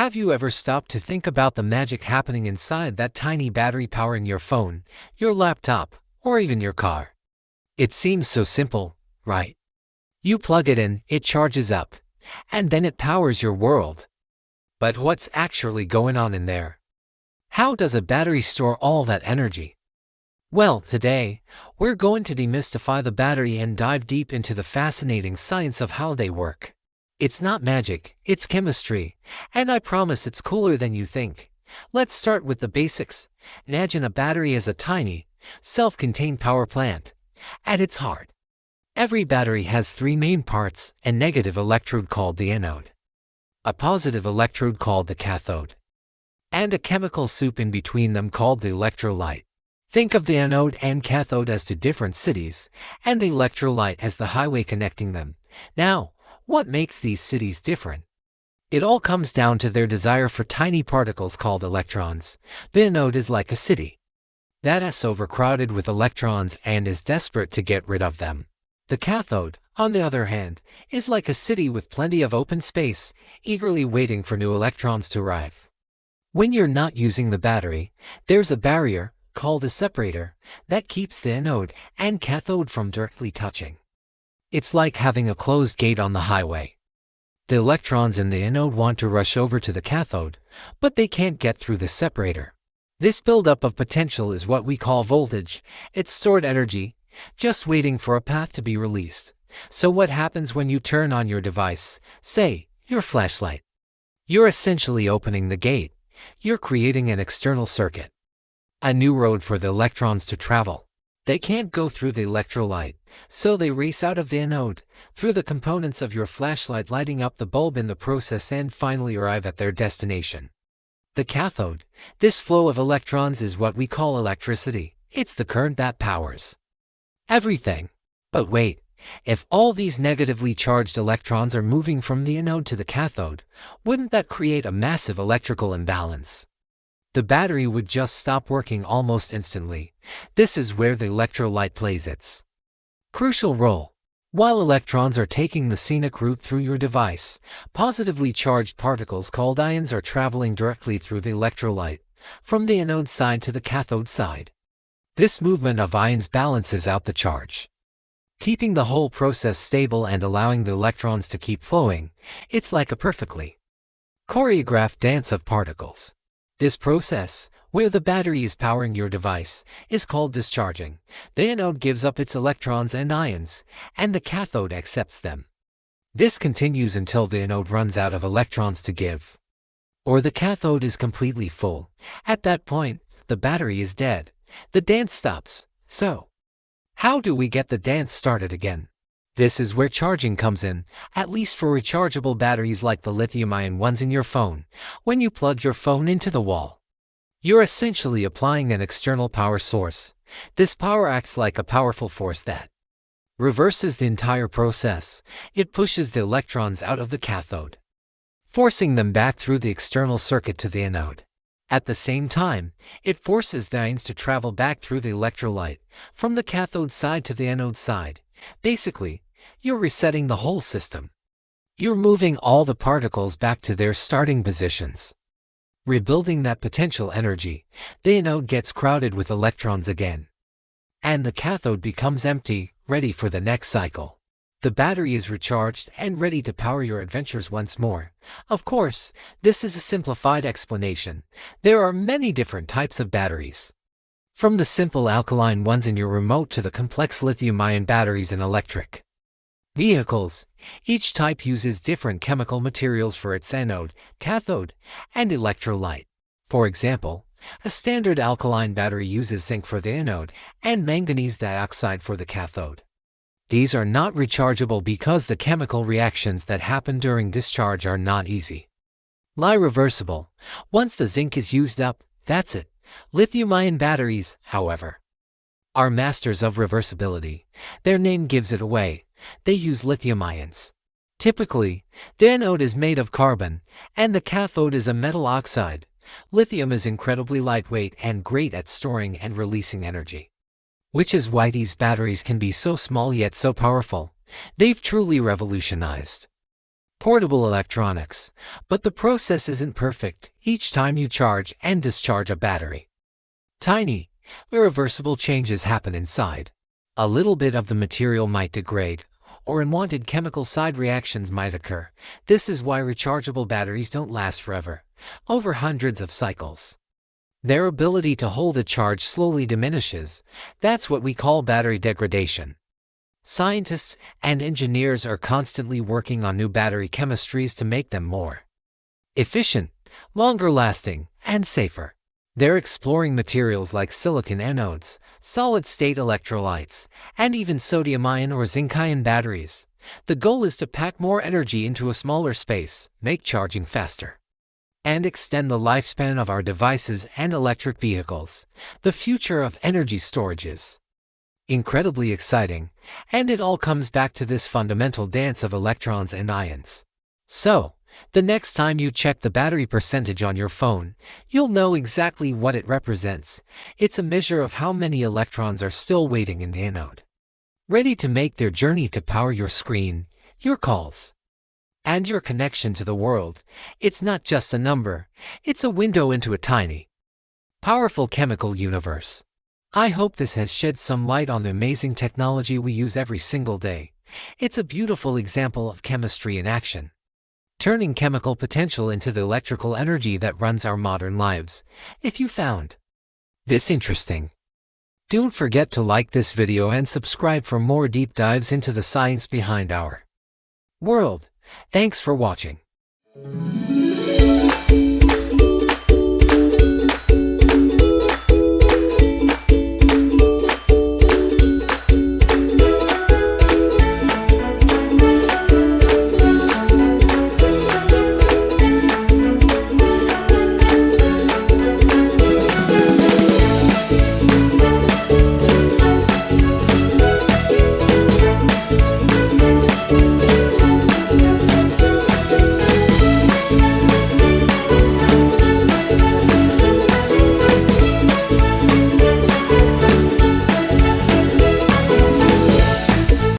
Have you ever stopped to think about the magic happening inside that tiny battery powering your phone, your laptop, or even your car? It seems so simple, right? You plug it in, it charges up, and then it powers your world. But what's actually going on in there? How does a battery store all that energy? Well, today, we're going to demystify the battery and dive deep into the fascinating science of how they work. It's not magic, it's chemistry, and I promise it's cooler than you think. Let's start with the basics. Imagine a battery as a tiny, self-contained power plant. At its heart, every battery has three main parts: a negative electrode called the anode, a positive electrode called the cathode, and a chemical soup in between them called the electrolyte. Think of the anode and cathode as two different cities, and the electrolyte as the highway connecting them. Now, what makes these cities different? It all comes down to their desire for tiny particles called electrons. The anode is like a city that is overcrowded with electrons and is desperate to get rid of them. The cathode, on the other hand, is like a city with plenty of open space, eagerly waiting for new electrons to arrive. When you're not using the battery, there's a barrier, called a separator, that keeps the anode and cathode from directly touching. It's like having a closed gate on the highway. The electrons in the anode want to rush over to the cathode, but they can't get through the separator. This buildup of potential is what we call voltage. It's stored energy, just waiting for a path to be released. So what happens when you turn on your device, say, your flashlight? You're essentially opening the gate. You're creating an external circuit, a new road for the electrons to travel. They can't go through the electrolyte, so they race out of the anode, through the components of your flashlight, lighting up the bulb in the process, and finally arrive at their destination. The cathode, this flow of electrons, is what we call electricity. It's the current that powers everything. But wait, if all these negatively charged electrons are moving from the anode to the cathode, wouldn't that create a massive electrical imbalance? The battery would just stop working almost instantly. This is where the electrolyte plays its crucial role. While electrons are taking the scenic route through your device, positively charged particles called ions are traveling directly through the electrolyte, from the anode side to the cathode side. This movement of ions balances out the charge, keeping the whole process stable and allowing the electrons to keep flowing. It's like a perfectly choreographed dance of particles. This process, where the battery is powering your device, is called discharging. The anode gives up its electrons and ions, and the cathode accepts them. This continues until the anode runs out of electrons to give, or the cathode is completely full. At that point, the battery is dead. The dance stops. So, how do we get the dance started again? This is where charging comes in, at least for rechargeable batteries like the lithium-ion ones in your phone. When you plug your phone into the wall, you're essentially applying an external power source. This power acts like a powerful force that reverses the entire process. It pushes the electrons out of the cathode, forcing them back through the external circuit to the anode. At the same time, it forces the ions to travel back through the electrolyte, from the cathode side to the anode side. Basically, you're resetting the whole system. You're moving all the particles back to their starting positions, rebuilding that potential energy. The anode gets crowded with electrons again, and the cathode becomes empty, ready for the next cycle. The battery is recharged and ready to power your adventures once more. Of course, this is a simplified explanation. There are many different types of batteries, from the simple alkaline ones in your remote to the complex lithium-ion batteries in electric vehicles. Each type uses different chemical materials for its anode, cathode, and electrolyte. For example, a standard alkaline battery uses zinc for the anode and manganese dioxide for the cathode. These are not rechargeable because the chemical reactions that happen during discharge are not easy. Reversible. Once the zinc is used up, that's it. Lithium-ion batteries, however, are masters of reversibility. Their name gives it away. They use lithium ions. Typically, the anode is made of carbon, and the cathode is a metal oxide. Lithium is incredibly lightweight and great at storing and releasing energy, which is why these batteries can be so small yet so powerful. They've truly revolutionized portable electronics. But the process isn't perfect each time you charge and discharge a battery. Tiny, irreversible changes happen inside. A little bit of the material might degrade, or unwanted chemical side reactions might occur. This is why rechargeable batteries don't last forever, over hundreds of cycles. Their ability to hold a charge slowly diminishes. That's what we call battery degradation. Scientists and engineers are constantly working on new battery chemistries to make them more efficient, longer lasting, and safer. They're exploring materials like silicon anodes, solid-state electrolytes, and even sodium-ion or zinc-ion batteries. The goal is to pack more energy into a smaller space, make charging faster, and extend the lifespan of our devices and electric vehicles. The future of energy storage is incredibly exciting, and it all comes back to this fundamental dance of electrons and ions. So, the next time you check the battery percentage on your phone, you'll know exactly what it represents. It's a measure of how many electrons are still waiting in the anode, ready to make their journey to power your screen, your calls, and your connection to the world. It's not just a number, it's a window into a tiny, powerful chemical universe. I hope this has shed some light on the amazing technology we use every single day. It's a beautiful example of chemistry in action, turning chemical potential into the electrical energy that runs our modern lives. If you found this interesting, don't forget to like this video and subscribe for more deep dives into the science behind our world. Thanks for watching.